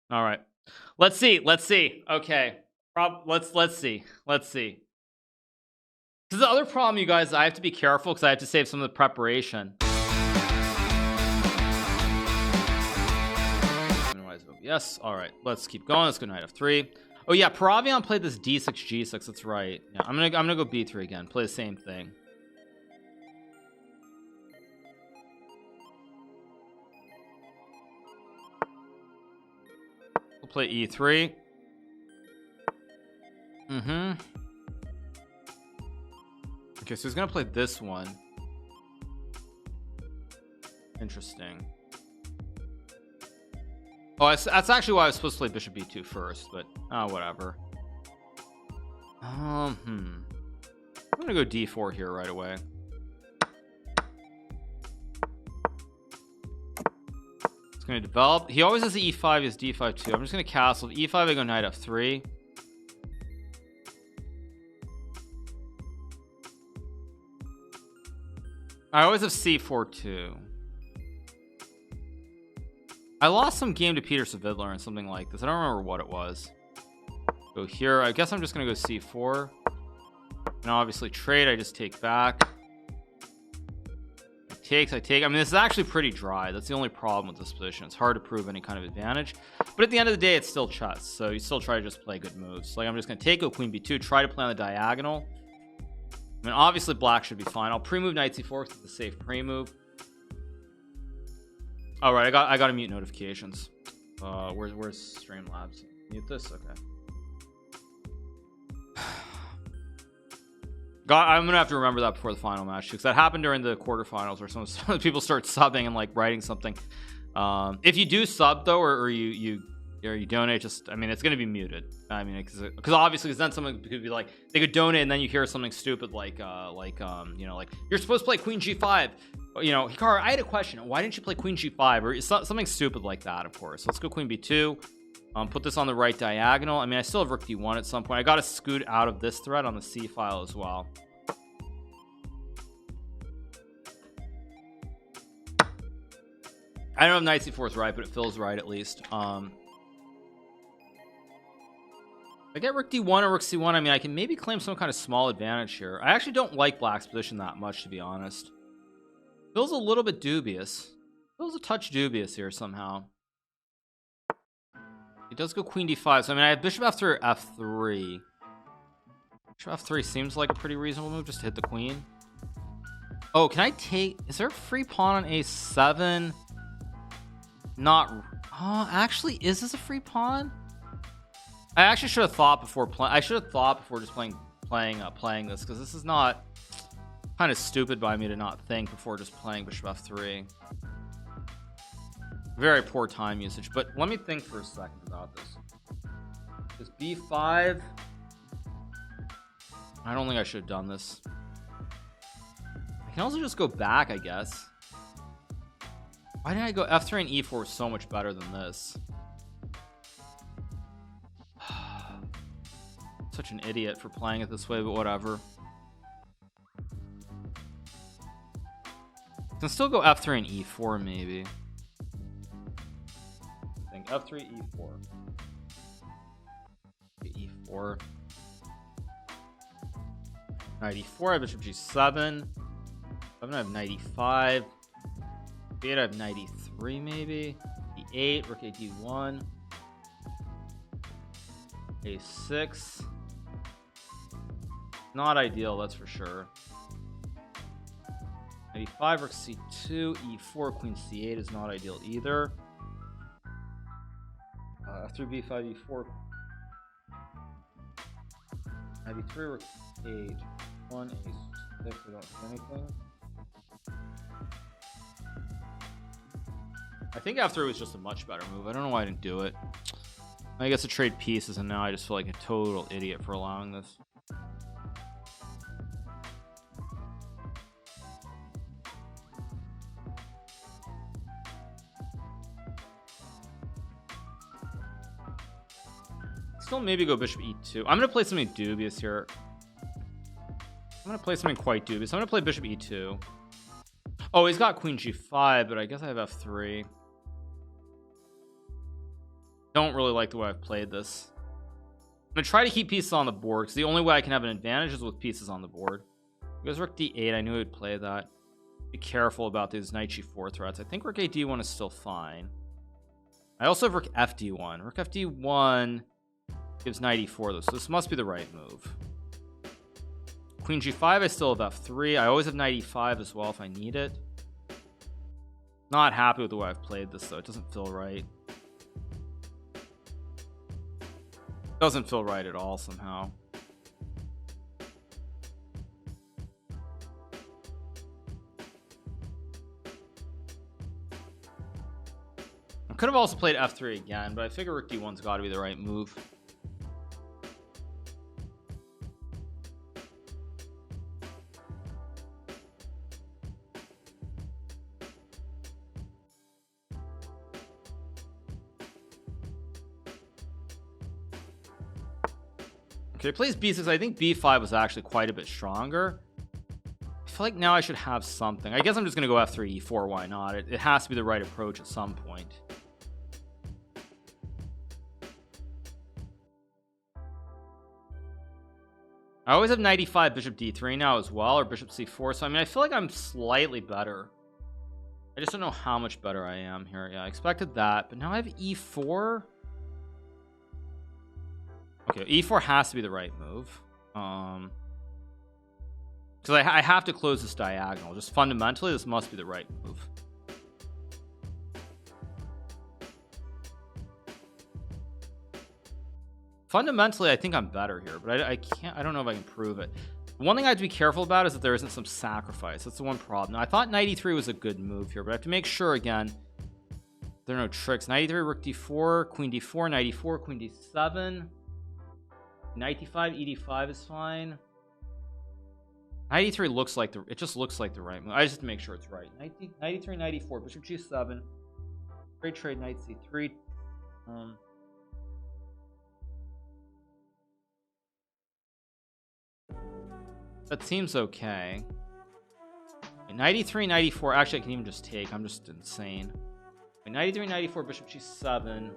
All right, let's see. Okay, let's see. Because the other problem, you guys, I have to be careful because I have to save some of the preparation. Yes. All right, let's keep going. Let's go knight f3. Oh yeah, Paravyan played this d6 g6. That's right. Yeah, I'm gonna go b3 again. Play the same thing. We'll play e3. Okay, so he's gonna play this one. Interesting. Oh, that's actually why I was supposed to play bishop b2 first, but whatever. I'm gonna go d4 here right away. It's gonna develop. He always has the e5, he has d5 too. I'm just gonna castle. e5, I go knight f3. I always have c4 too. I lost some game to Peter Savitler and something like this. I don't remember what it was. Go here. I guess I'm just gonna go c4. And obviously trade. I just take back. I take. I mean, this is actually pretty dry. That's the only problem with this position. It's hard to prove any kind of advantage. But at the end of the day, it's still chess. So you still try to just play good moves. Like I'm just gonna take, go queen b2, try to play on the diagonal. I mean, obviously black should be fine. I'll pre-move knight c4 because it's a safe pre-move. All right, I got to mute notifications. Where's Streamlabs? Mute this. Okay. God, I'm gonna have to remember that before the final match because that happened during the quarterfinals where some people start subbing and like writing something. If you do sub though, or you donate, just I mean it's gonna be muted. I mean because obviously then someone could be like they could donate and then you hear something stupid like you know, like you're supposed to play queen g5. You know, Hikaru, I had a question. Why didn't you play queen g5 or something stupid like that? Of course. Let's go queen b2. Put this on the right diagonal. I mean, I still have rook d1 at some point. I got to scoot out of this thread on the c file as well. I don't know if knight c4 is right, but it feels right at least. I get rook d1 or rook c1. I mean, I can maybe claim some kind of small advantage here. I actually don't like black's position that much, to be honest. Feels a little bit dubious. Feels a touch dubious here somehow. He does go queen d5. So I mean, I have bishop f3 or f3. Bishop f3 seems like a pretty reasonable move just to hit the queen. Oh, can I take? Is there a free pawn on a7? Not. Oh, actually, is this a free pawn? I actually should have thought before playing. I should have thought before just playing this because this is not. Kind of stupid by me to not think before just playing bishop f3. Very poor time usage, but let me think for a second about this. This b5. I don't think I should have done this. I can also just go back, I guess. Why didn't I go f3 and e4 so much better than this? Such an idiot for playing it this way, but whatever. Can still go f3 and e4 maybe. I think f3 e4. Okay, e4. Knight e4. I have bishop g7. I have knight e5. B8. I have knight e3 maybe. e8. Rook a d1. a6. Not ideal, that's for sure. e5, rook c2, e4, queen c8 is not ideal either. F3, b5, e4, b3, rook a1, a6. I don't do anything. I think f3 was just a much better move. I don't know why I didn't do it. I guess to trade pieces, and now I just feel like a total idiot for allowing this. Still maybe go bishop e2. I'm gonna play something dubious here. I'm gonna play something quite dubious. I'm gonna play bishop e2. Oh, he's got queen g5, but I guess I have f3. Don't really like the way I've played this. I'm gonna try to keep pieces on the board because the only way I can have an advantage is with pieces on the board. Because rook d8, I knew he would play that. Be careful about these knight g4 threats. I think rook a d1 is still fine. I also have rook fd1. Rook fd1 gives knight e4 though, so this must be the right move. Queen g5, I still have f3. I always have knight e5 as well if I need it. Not happy with the way I've played this though. It doesn't feel right. Doesn't feel right at all somehow. I could have also played f3 again, but I figure rook d1's got to be the right move. Okay, he plays b6. I think b5 was actually quite a bit stronger. I feel like now I should have something. I guess I'm just going to go f3, e4. Why not? It has to be the right approach at some point. I always have knight e5, bishop d3 now as well, or bishop c4. So, I mean, I feel like I'm slightly better. I just don't know how much better I am here. Yeah, I expected that. But now I have e4. Okay, e4 has to be the right move. Because I have to close this diagonal. Just fundamentally, this must be the right move. Fundamentally, I think I'm better here, but I don't know if I can prove it. One thing I have to be careful about is that there isn't some sacrifice. That's the one problem. Now, I thought knight e3 was a good move here, but I have to make sure again there are no tricks. Knight e3, rook d4, queen d4, knight e4, queen d7. Knight d5, ed5 is fine. Knight e3 looks like it just looks like the right move. I just have to make sure it's right. Knight e3, knight e4, bishop g7. Trade, knight c3. That seems okay. Knight e3, knight e4. Actually, I can even just take. I'm just insane. Knight e3, knight e4, bishop g7.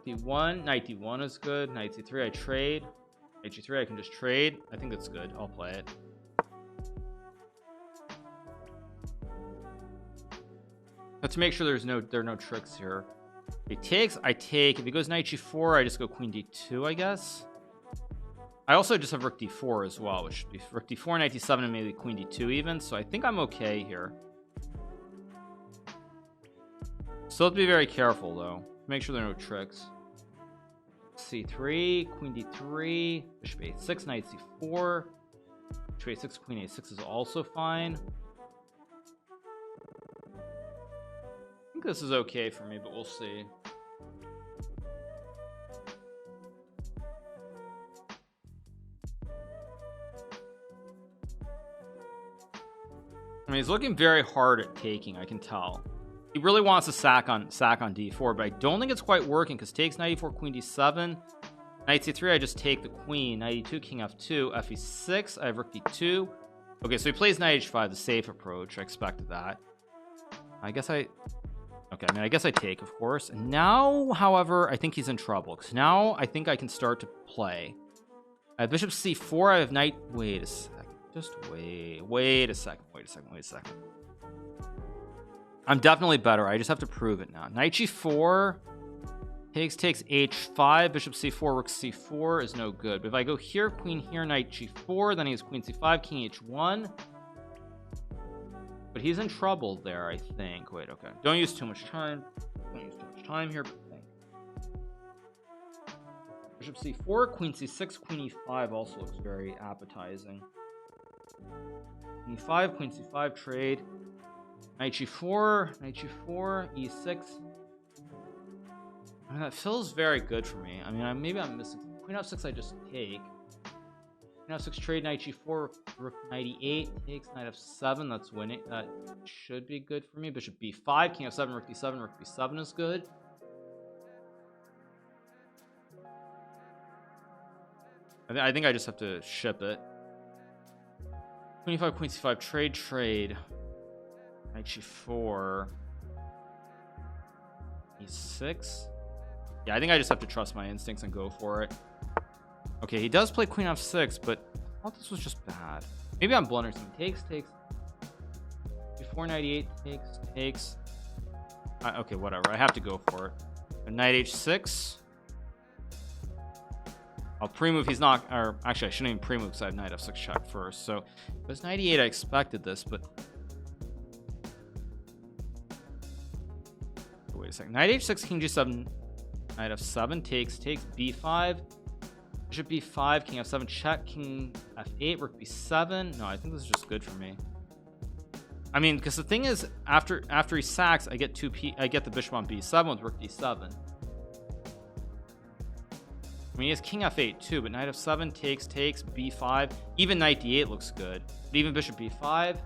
d1, knight d1 is good. Knight c3, I trade. Knight g3, I can just trade. I think that's good. I'll play it. But to make sure there are no tricks here. If he takes, I take. If he goes knight g4, I just go queen d2, I guess. I also just have rook d4 as well, which should be rook d4, knight d7, and maybe queen d2 even. So I think I'm okay here. Still have to be very careful though. Make sure there are no tricks. c3, queen d3, bishop a6, knight c4, bishop a6, queen a6 is also fine. I think this is okay for me, but we'll see. I mean, he's looking very hard at taking, I can tell. He really wants to sack on d4, but I don't think it's quite working because takes knight e4, queen d7, knight c3. I just take the queen. Knight e2, king f2, fe6. I have rook d2. Okay, so he plays knight h5, the safe approach. I expected that. I guess I take, of course. And now, however, I think he's in trouble because now I think I can start to play. I have bishop c4. I have knight. Wait a second. Just wait a second. I'm definitely better. I just have to prove it now. Knight g4 takes h5, bishop c4, rook c4 is no good. But if I go here, queen here, knight g4, then he has queen c5, king h1. But he's in trouble there, I think. Wait, okay. Don't use too much time. Here, but think. Bishop c4, queen c6, queen e5 also looks very appetizing. Queen e5, queen c5, trade. Knight g4, e6. I mean, that feels very good for me. I mean, maybe I'm missing. Queen f6, I just take. Queen f6, trade, knight g4, rook knight e8, takes, knight f7, that's winning. That should be good for me. Bishop b5, king f7, rook d7, rook b7 is good. I think I just have to ship it. Queen e5, queen c5, trade. Knight g4. e6. Yeah, I think I just have to trust my instincts and go for it. Okay, he does play queen f6, but I thought this was just bad. Maybe I'm blundering something. Takes. Before knight e8, takes. Okay, whatever. I have to go for it. So knight h6. I'll pre-move. He's not, or actually I shouldn't even pre-move because I have knight f6 check first. So if it's knight e8, I expected this, but wait a second. Knight h6, king g7, knight f7, takes, b5, bishop b5, king f7 check, king f8, rook b7. No, I think this is just good for me. I mean, because the thing is, after he sacks, I get the bishop on b7 with rook d7. I mean, he has king f8 too, but knight f7 takes, b5. Even knight d8 looks good, but even bishop b5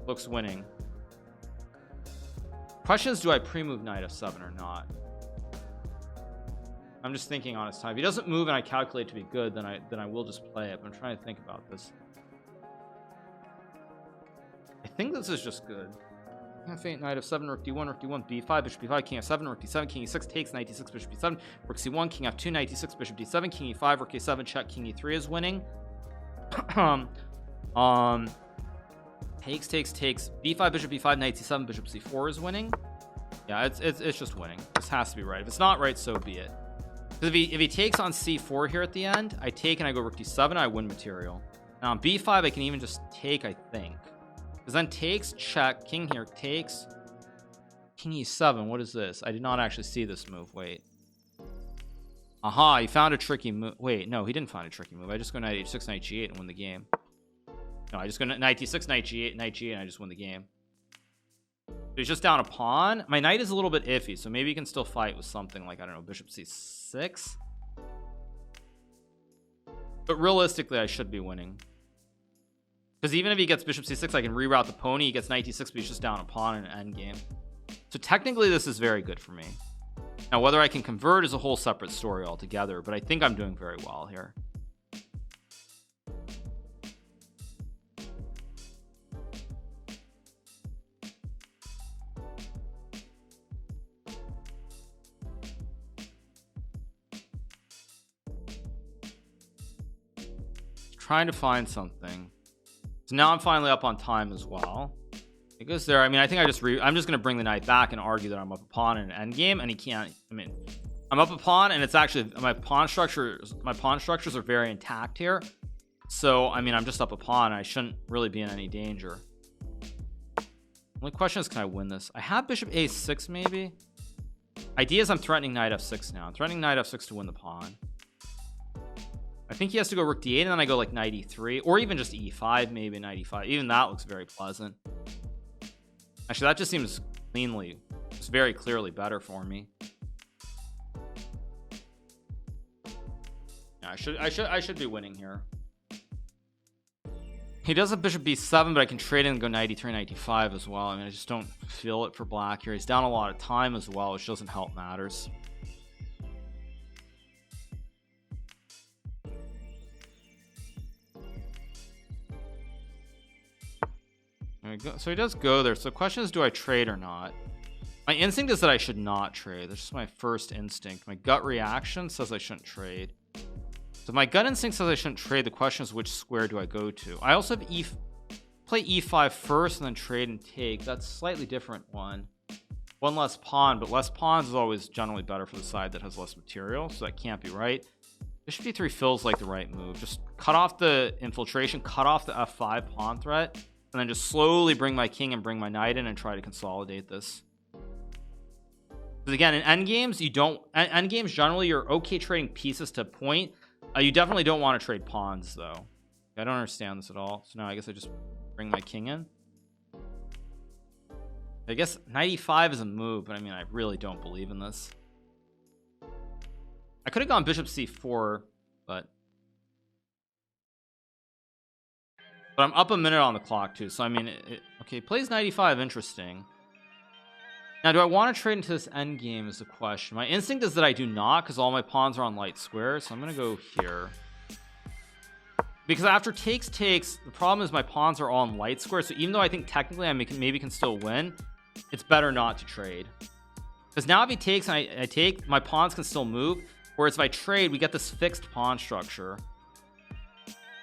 looks winning. Question is, do I pre-move knight f7 or not? I'm just thinking on his time. If he doesn't move and I calculate to be good, then I will just play it. But I'm trying to think about this. I think this is just good. F8, knight f7, rook d1, b5, bishop b5, king f7, rook d7, king e6, takes, knight d6, bishop b7, rook c1, king f2, knight d6, bishop d7, king e5, rook a7, check, king e3 is winning. Takes, b5, bishop b5, knight c7, bishop c4 is winning. Yeah, it's just winning. This has to be right. If it's not right, so be it. Because if he takes on c4 here at the end, I take and I go rook d7, I win material. Now on b5, I can even just take, I think. Because then takes, check, king here, takes, king e7. What is this? I did not actually see this move. Wait. Aha, he found a tricky move. Wait, no, he didn't find a tricky move. I just go knight h6, knight g8 and win the game. No, I just go knight d6, knight g8, and I just win the game. So he's just down a pawn. My knight is a little bit iffy, so maybe he can still fight with something like, I don't know, bishop c6. But realistically, I should be winning. Because even if he gets bishop c6, I can reroute the pony. He gets knight d6, but he's just down a pawn in an endgame. So technically, this is very good for me. Now, whether I can convert is a whole separate story altogether, but I think I'm doing very well here. Trying to find something. So now I'm finally up on time as well. It goes there. I mean, I think I'm just gonna bring the knight back and argue that I'm up a pawn in an endgame, and he can't. I mean, I'm up a pawn, and it's actually my pawn structures are very intact here. So I mean, I'm just up a pawn. I shouldn't really be in any danger. Only question is, can I win this? I have bishop a6 maybe. Idea is I'm threatening knight f6 now. I'm threatening knight f6 to win the pawn. I think he has to go rook d8, and then I go like knight e3, or even just e5, maybe knight e5. Even that looks very pleasant. Actually, that just seems just very clearly better for me. Yeah, I should be winning here. He does have bishop b7, but I can trade in and go knight e3, knight e5 as well. I mean, I just don't feel it for black here. He's down a lot of time as well, which doesn't help matters. So he does go there. So the question is, do I trade or not? My instinct is that I should not trade. That's just my first instinct. My gut reaction says I shouldn't trade. So my gut instinct says I shouldn't trade. The question is, which square do I go to? I also have play e5 first and then trade and take. That's a slightly different one. One less pawn, but less pawns is always generally better for the side that has less material. So that can't be right. Bishop d3 feels like the right move. Just cut off the infiltration, cut off the f5 pawn threat, and then just slowly bring my king and bring my knight in and try to consolidate this. Because again, in endgames, endgames generally you're okay trading pieces to point. You definitely don't want to trade pawns though. I don't understand this at all. So now I guess I just bring my king in. I guess knight e5 is a move, but I mean, I really don't believe in this. I could have gone bishop c4, but I'm up a minute on the clock too. So I mean, okay, plays knight e5, interesting. Now, do I want to trade into this endgame is the question. My instinct is that I do not, because all my pawns are on light squares. So I'm going to go here. Because after takes, the problem is my pawns are all on light squares. So even though I think technically I maybe can still win, it's better not to trade. Because now if he takes and I take, my pawns can still move. Whereas if I trade, we get this fixed pawn structure.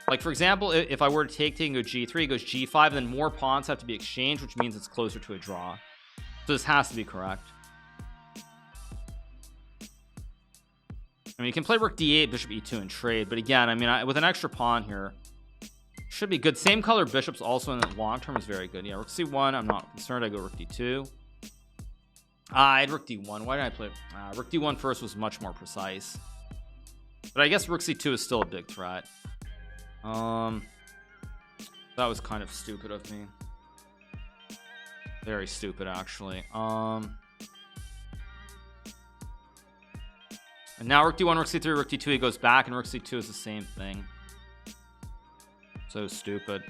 Like, for example, if I were to take and go g3, it goes g5, and then more pawns have to be exchanged, which means it's closer to a draw. So this has to be correct. I mean, you can play rook d8, bishop e2, and trade. But again, I mean, with an extra pawn here, should be good. Same color bishops also in the long term is very good. Yeah, rook c1, I'm not concerned. I go rook d2. I had rook d1. Why did I play? Rook d1 first was much more precise. But I guess rook c2 is still a big threat. That was kind of stupid of me. Very stupid, actually. And now rook d1, rook c3, rook d2, he goes back, and rook c2 is the same thing. So stupid.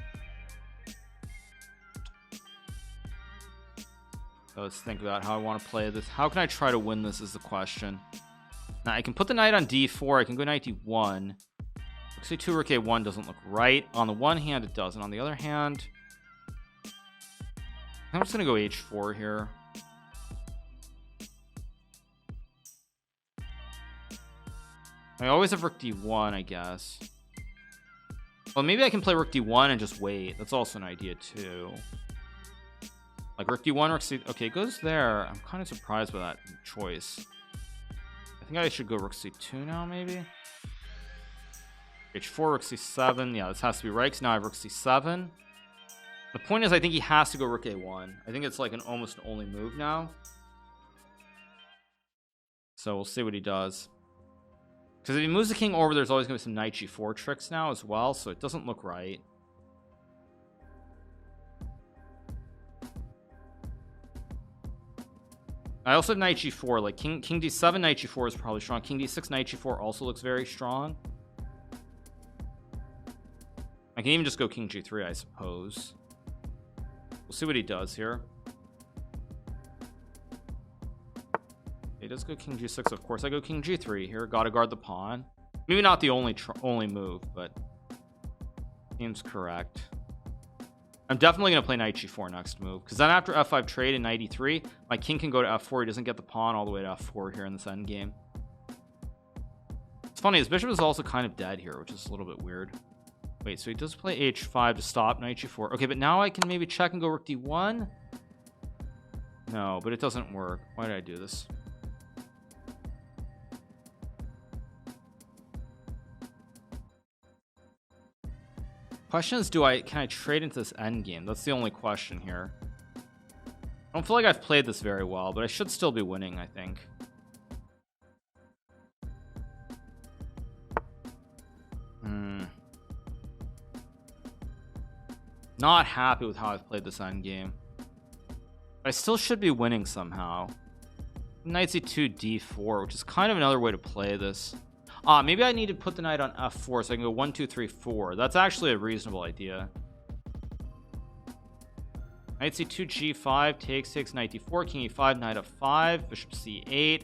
So let's think about how I want to play this. How can I try to win this is the question. Now I can put the knight on d4. I can go knight d1. Rook c2, rook a1 doesn't look right. On the one hand, it doesn't. On the other hand, I'm just going to go h4 here. I always have rook d1, I guess. Well, maybe I can play rook d1 and just wait. That's also an idea too. Like rook d1, rook c. Okay, it goes there. I'm kind of surprised by that choice. I think I should go rook c2 now, maybe. h4, rook c7. Yeah, this has to be right, because now I have rook c7. The point is, I think he has to go rook a1. I think it's like an almost only move now. So we'll see what he does. Because if he moves the king over, there's always going to be some knight g4 tricks now as well, so it doesn't look right. I also have knight g4, like king d7, knight g4 is probably strong. King d6, knight g4 also looks very strong. I can even just go king g3, I suppose. We'll see what he does here. He does go king g6, of course. I go king g3 here. Gotta guard the pawn. Maybe not the only move, but seems correct. I'm definitely going to play knight g4 next move, because then after f5 trade and knight e3, my king can go to f4. He doesn't get the pawn all the way to f4 here in this endgame. It's funny, his bishop is also kind of dead here, which is a little bit weird. Wait, so he does play h5 to stop knight g4. Okay, but now I can maybe check and go rook d1. No, but it doesn't work. Why did I do this? Question is, can I trade into this endgame? That's the only question here. I don't feel like I've played this very well, but I should still be winning, I think. Not happy with how I've played this endgame. But I still should be winning somehow. Knight c2, d4, which is kind of another way to play this. Maybe I need to put the knight on f4 so I can go 1 2 3 4. That's actually a reasonable idea. Knight c2, g5, takes, knight d4, king e5, knight f5, bishop c8,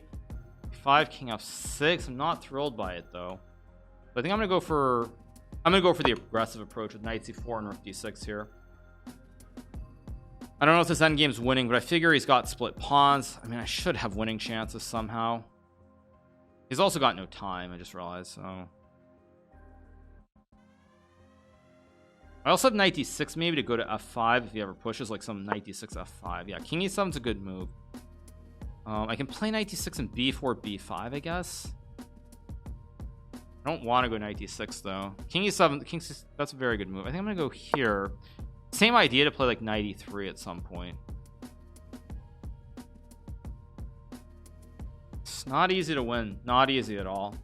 e5, king f6. I'm not thrilled by it though. But I think I'm gonna go for the aggressive approach with knight c4 and rook d6 here. I don't know if this endgame's winning, but I figure he's got split pawns. I mean, I should have winning chances somehow. He's also got no time, I just realized, so. I also have knight d6 maybe to go to f5 if he ever pushes, like some knight d6, f5. Yeah, king e7's a good move. I can play knight d6 and b4, b5, I guess. I don't want to go knight d6, though. King e7, king c6, that's a very good move. I think I'm going to go here. Same idea to play like knight e3 at some point. It's not easy to win. Not easy at all.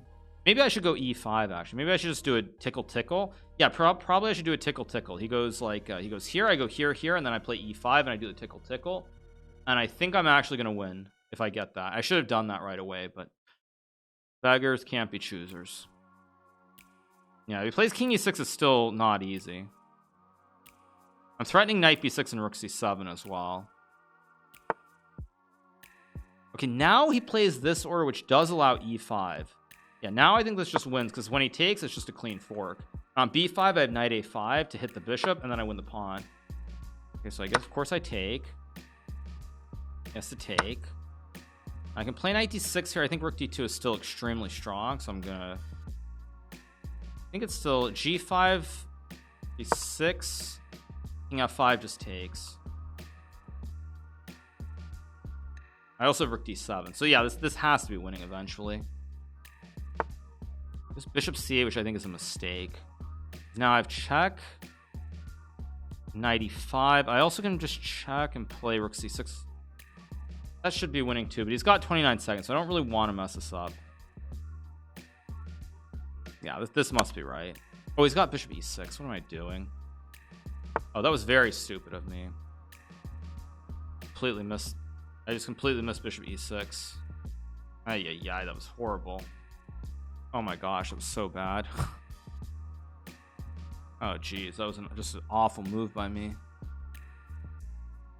Maybe I should go e5, actually. Maybe I should just do a tickle. Yeah, probably I should do a tickle. He goes like, he goes here, I go here, and then I play e5, and I do the tickle. And I think I'm actually going to win if I get that. I should have done that right away, but beggars can't be choosers. Yeah, if he plays king e6, it's still not easy. I'm threatening knight b6 and rook c7 as well. Okay, now he plays this order, which does allow e5. Yeah, now I think this just wins, because when he takes, it's just a clean fork. On b5, I have knight a5 to hit the bishop, and then I win the pawn. Okay, so I guess, of course, I take. He has to take. I can play knight d6 here. I think rook d2 is still extremely strong, so I'm gonna, I think it's still g5, d6, king f5 just takes. I also have rook d7, so yeah, this has to be winning eventually. This bishop c8, which I think is a mistake. Now I have check, knight e5. I also can just check and play rook c6. That should be winning too, but he's got 29 seconds, so I don't really want to mess this up. Yeah, this must be right. Oh, he's got bishop e6. What am I doing? Oh, that was very stupid of me. Completely missed. I just completely missed bishop e6. Yeah, that was horrible. Oh my gosh, that was so bad. Oh geez, that was just an awful move by me.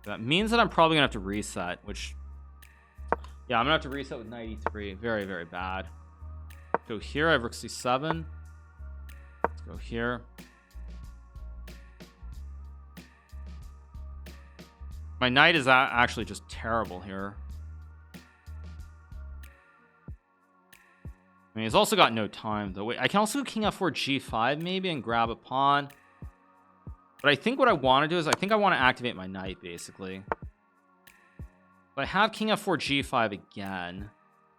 That means that I'm probably gonna have to reset, which, yeah, I'm gonna have to reset with knight e3. Very, very bad. Go here. I have rook c7. Let's go here. My knight is actually just terrible here. I mean, he's also got no time though. Wait, I can also go king f4 g5 maybe and grab a pawn. But I think what I want to do is I think I want to activate my knight basically. But I have king f4 g5 again.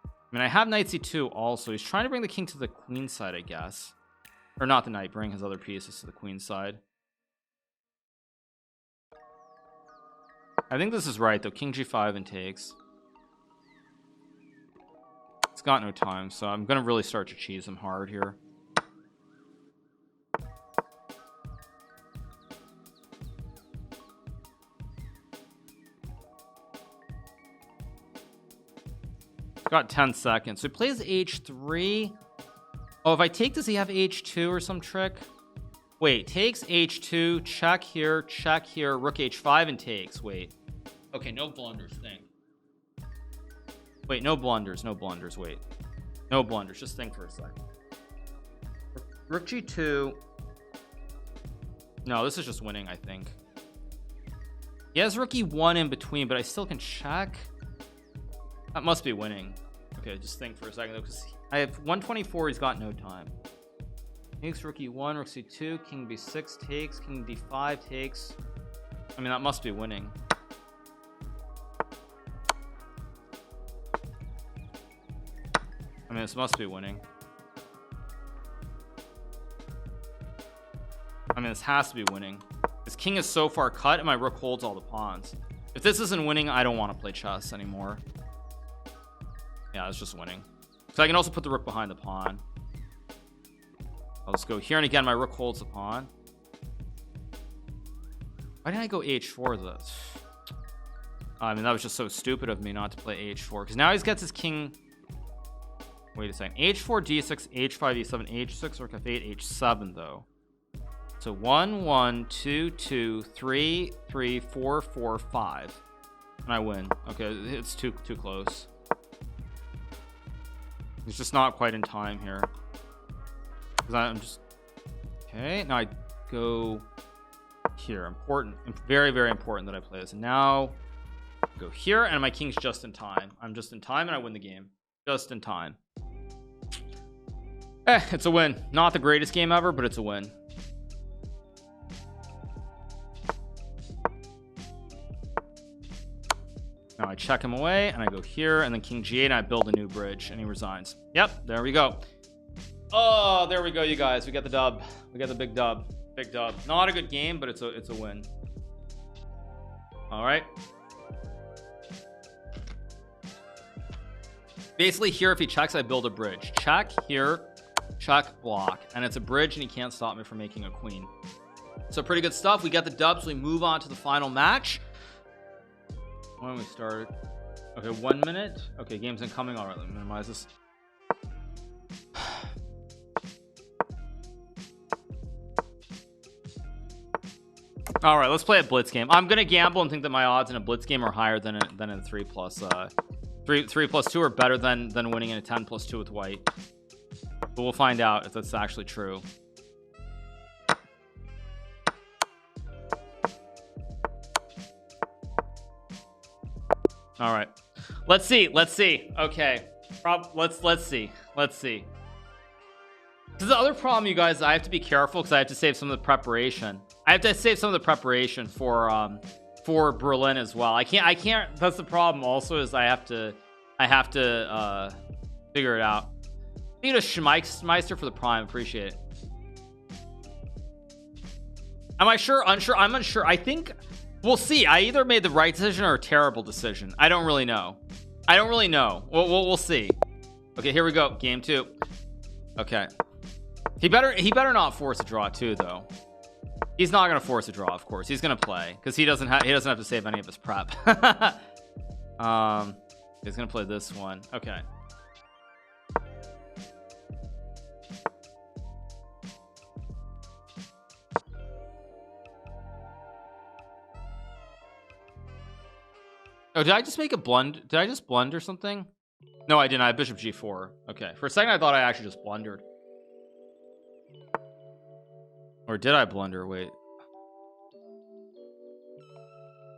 I mean, I have knight c2 also. He's trying to bring the king to the queen side, I guess. Or not the knight, bring his other pieces to the queen side. I think this is right though. King g5 and takes. It's got no time, so I'm gonna really start to cheese him hard here. Got 10 seconds. So he plays h3. Oh, if I take, does he have h2 or some trick? Wait, takes h2, check here, rook h5 and takes. Wait. Okay, no blunders, think. Wait, no blunders, wait. No blunders, just think for a second. Rook g2. No, this is just winning, I think. He has rook e1 in between, but I still can check. That must be winning. Okay, just think for a second though, because I have 124, he's got no time. Takes rook e1, rook c2, king b6 takes, king d5 takes. I mean, that must be winning. I mean, this must be winning. I mean, this has to be winning. This king is so far cut and my rook holds all the pawns. If this isn't winning, I don't want to play chess anymore. Yeah, it's just winning. So I can also put the rook behind the pawn. I'll just go here, and again, my rook holds the pawn. Why didn't I go h4 this? I mean, that was just so stupid of me not to play h4, because now he gets his king. Wait a second. h4, d6, h5, e7, h6, rook f8, h7, though. So 1, 1, 2, 2, 3, 3, 4, 4, 5. And I win. Okay, it's too close. He's just not quite in time here. Because I'm just... Okay, now I go here. Important. Very, very important that I play this. And now I go here, and my king's just in time. I'm just in time, and I win the game. Just in time. It's a win. Not the greatest game ever, but it's a win. Now I check him away, and I go here, and then king g8, and I build a new bridge, and he resigns. Yep, there we go. Oh, there we go, you guys. We got the dub. We got the big dub. Big dub. Not a good game, but it's a win. All right. Basically, here, if he checks, I build a bridge. Check here, check, block, and it's a bridge, and he can't stop me from making a queen. So pretty good stuff. We got the dub, so we move on to the final match. When we start, okay, 1 minute. Okay, game's incoming. All right, let me minimize this. All right, let's play a blitz game. I'm gonna gamble and think that my odds in a blitz game are higher than in a 3 plus 2 are better than winning in a 10 plus 2 with white. But we'll find out if that's actually true. All right, Let's see. Okay, let's see. This is the other problem, you guys. I have to be careful because I have to save some of the preparation. I have to save some of the preparation for Berlin as well. I can't. That's the problem. Also, is I have to figure it out. Need a Schmeister for the prime. Appreciate it. Am I sure? Unsure? I'm unsure. I think we'll see. I either made the right decision or a terrible decision. I don't really know. We'll see. Okay, here we go. Game 2. Okay. He better not force a draw too, though. He's not gonna force a draw, of course. He's gonna play because he doesn't have to save any of his prep. He's gonna play this one. Okay. Oh, did I just make a blunder? Did I just blunder something? No, I didn't. I had bishop g4. Okay. For a second, I thought I actually just blundered. Or did I blunder? Wait.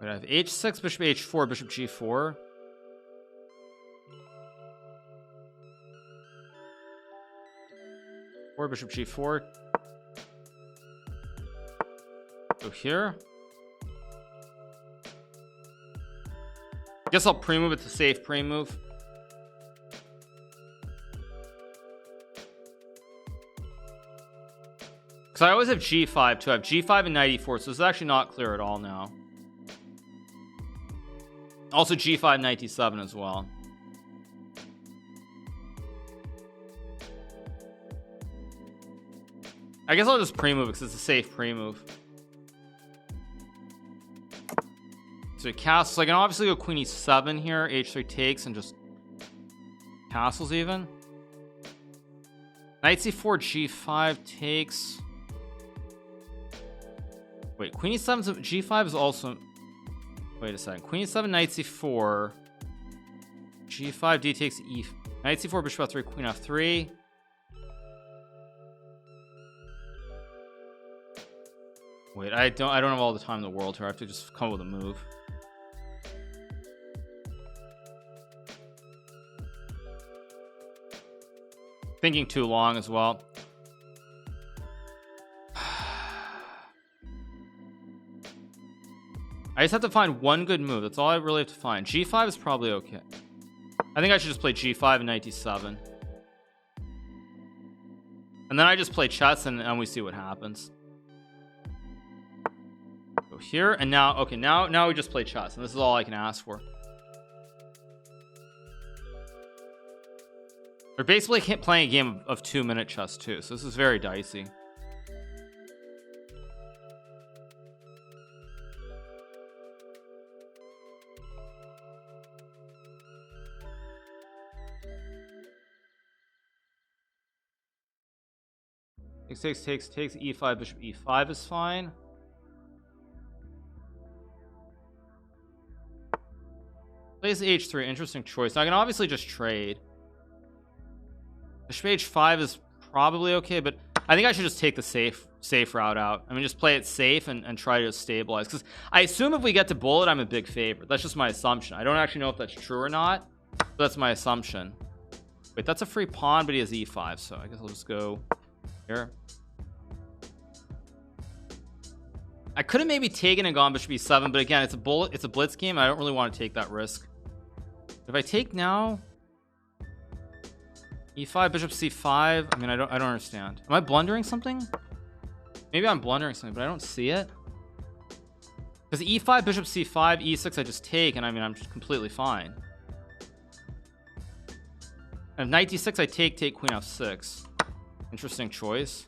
I have h6, bishop h4, bishop g4. Bishop g4. Go here. Guess I'll pre-move. It's a safe pre-move. Because I always have g5 too. I have g5 and knight e4, so this is actually not clear at all now. Also g5, knight d7 as well. I guess I'll just pre-move because it's a safe pre-move. So he castles. I can obviously go queen e7 here. h3 takes and just castles even. Knight c4, g5 takes. Wait, queen e7, g5 is also... Wait a second. Queen e7, knight c4. g5, d takes e... Knight c4, bishop f3, queen f3. Wait, I don't have all the time in the world here. I have to just come up with a move. Thinking too long as well. I just have to find one good move. That's all I really have to find. g5 is probably okay. I think I should just play g5 and knight d7. And then I just play chess and we see what happens. Go here and now, okay, now we just play chess and this is all I can ask for. We're basically playing a game of 2-minute chess too, so this is very dicey. Takes e5, bishop e5 is fine. Plays h3, interesting choice. Now I can obviously just trade. Bishop h5 is probably okay, but I think I should just take the safe route out. I mean, just play it safe and try to stabilize. Because I assume if we get to bullet, I'm a big favorite. That's just my assumption. I don't actually know if that's true or not, but that's my assumption. Wait, that's a free pawn, but he has e5, so I guess I'll just go here. I could have maybe taken and gone bishop e7, but again, it's a blitz game. I don't really want to take that risk. If I take now, e5, bishop c5. I mean, I don't understand. Am I blundering something? Maybe I'm blundering something, but I don't see it. Because e5, bishop c5, e6, I just take, and I mean, I'm just completely fine. And if knight d6, I take queen f6. Interesting choice.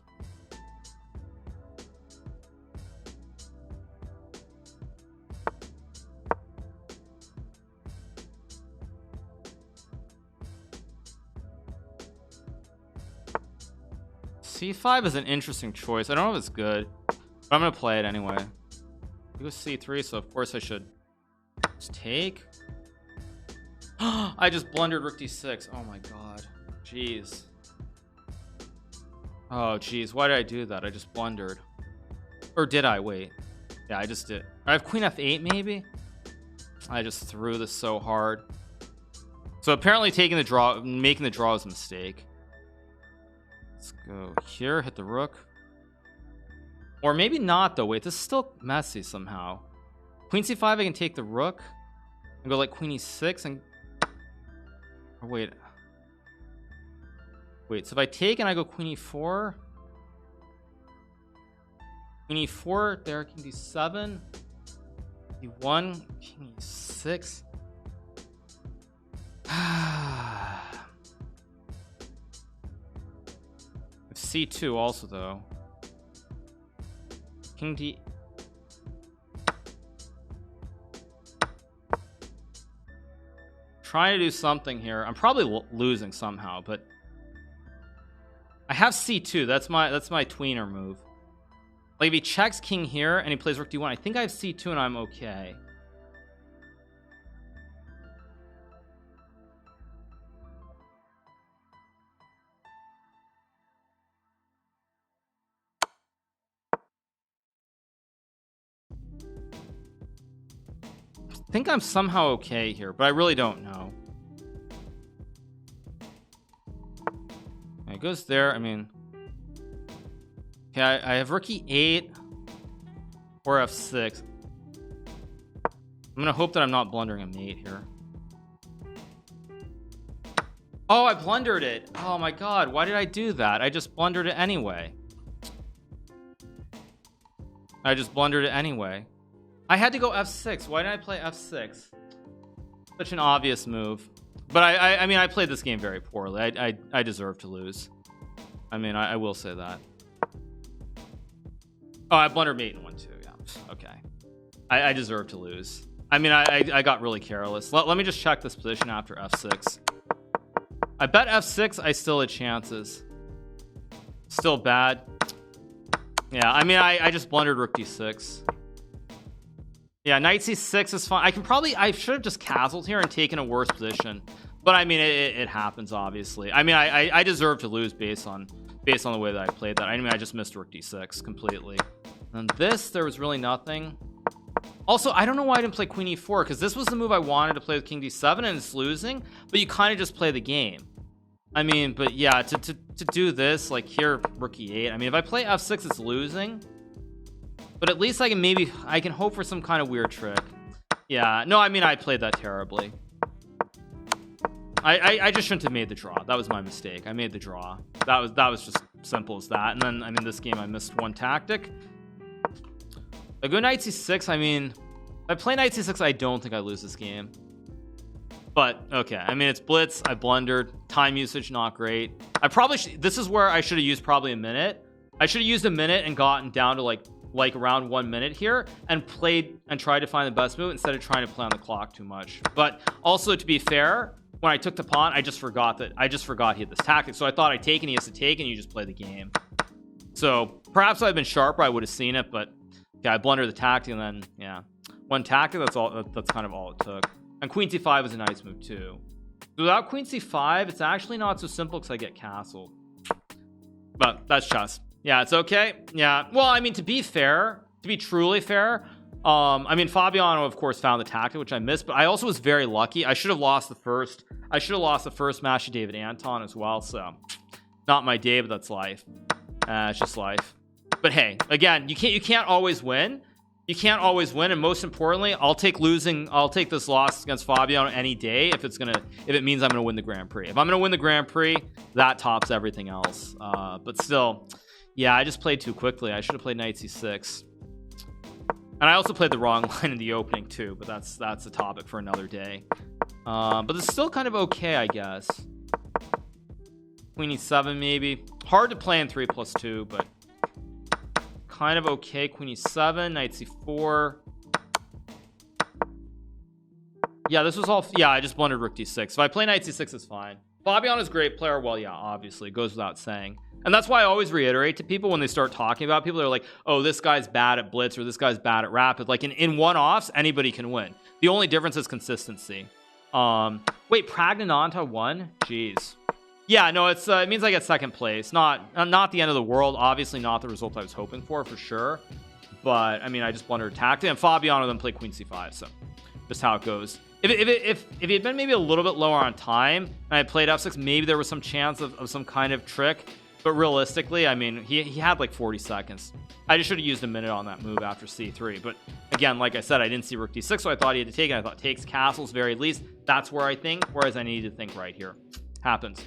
c5 is an interesting choice. I don't know if it's good, but I'm gonna play it anyway. He goes c3, so of course I should just take. I just blundered rook d6. Oh my god. Jeez. Oh jeez, why did I do that? I just blundered. Or did I? Wait. Yeah, I just did. I have queen f8 maybe? I just threw this so hard. So apparently taking the draw, making the draw is a mistake. Let's go here, hit the rook. Or maybe not though. Wait, this is still messy somehow. Queen c5, I can take the rook and go like queen e6 and... Or wait. Wait, so if I take and I go queen e4... Queen e4, there, king d7, d1, king e6. c2 also though. King d. Trying to do something here. I'm probably losing somehow, but I have c2. That's my tweener move. Like if he checks king here and he plays rook d1, I think I have c2 and I'm okay. I think I'm somehow okay here, but I really don't know. It goes there. I mean, okay, I have rook e8 or f6. I'm gonna hope that I'm not blundering a mate here. Oh, I blundered it. Oh my god, why did I do that? I just blundered it anyway. I had to go f6. Why did I play f6? Such an obvious move. But I mean, I played this game very poorly. I deserve to lose. I mean, I will say that. Oh, I blundered mate in one too. Yeah. Okay. I deserve to lose. I mean, I got really careless. Let me just check this position after f6. I bet f6. I still had chances. Still bad. Yeah. I mean, I just blundered rook d6. Yeah, knight c6 is fine. I should have just castled here and taken a worse position, but I mean it happens obviously. I mean I deserve to lose based on the way that I played that. I mean I just missed rook d6 completely. And this, there was really nothing. Also, I don't know why I didn't play queen e4, because this was the move I wanted to play with king d7 and it's losing, but you kind of just play the game. I mean, but yeah, to do this like here, rook e8. I mean, if I play f6, it's losing. But at least I can hope for some kind of weird trick. Yeah, no, I mean, I played that terribly. I just shouldn't have made the draw. That was my mistake. I made the draw. That was just simple as that. And then, I mean, this game I missed one tactic. I go knight c6. I mean, if I play knight c6, I don't think I lose this game. But okay, I mean, it's blitz. I blundered. Time usage not great. This is where I should have used probably a minute. I should have used a minute and gotten down to like around 1 minute here and played and tried to find the best move instead of trying to play on the clock too much. But also, to be fair, when I took the pawn, I just forgot he had this tactic. So I thought I'd take and he has to take and you just play the game. So perhaps if I'd been sharper, I would have seen it, but yeah, I blundered the tactic and then yeah, one tactic, that's kind of all it took. And queen c5 is a nice move too. So without queen c5, it's actually not so simple because I get castled. But that's chess. Yeah, it's okay. Yeah. Well, I mean, to be truly fair, I mean, Fabiano, of course, found the tactic, which I missed, but I also was very lucky. I should have lost the first match to David Anton as well. So not my day, but that's life. It's just life. But hey, again, you can't always win. You can't always win. And most importantly, I'll take this loss against Fabiano any day if it means I'm going to win the Grand Prix. If I'm going to win the Grand Prix, that tops everything else. But still, yeah, I just played too quickly. I should have played knight c6. And I also played the wrong line in the opening too, but that's a topic for another day. But it's still kind of okay, I guess. Queen e7 maybe. Hard to play in 3+2, but kind of okay. Queen e7, knight c4. Yeah, this was all. Yeah, I just blundered rook d6. If I play knight c6, it's fine. Fabiano's a great player. Well, yeah, obviously, it goes without saying. And that's why I always reiterate to people when they start talking about people, they're like, oh, this guy's bad at blitz or this guy's bad at rapid. Like in one-offs, anybody can win. The only difference is consistency. Wait, Pragnananta won? Jeez. Yeah, no, it means I get second place. Not the end of the world. Obviously not the result I was hoping for sure. But I mean, I just blundered tactic, and Fabiano then played queen c5. So just how it goes. If he had been maybe a little bit lower on time and I played f6, maybe there was some chance of some kind of trick. But realistically, I mean, he had like 40 seconds. I just should have used a minute on that move after c3. But again, like I said, I didn't see rook d6, so I thought he had to take it. I thought takes castles very least. That's where I think, whereas I needed to think right here. Happens.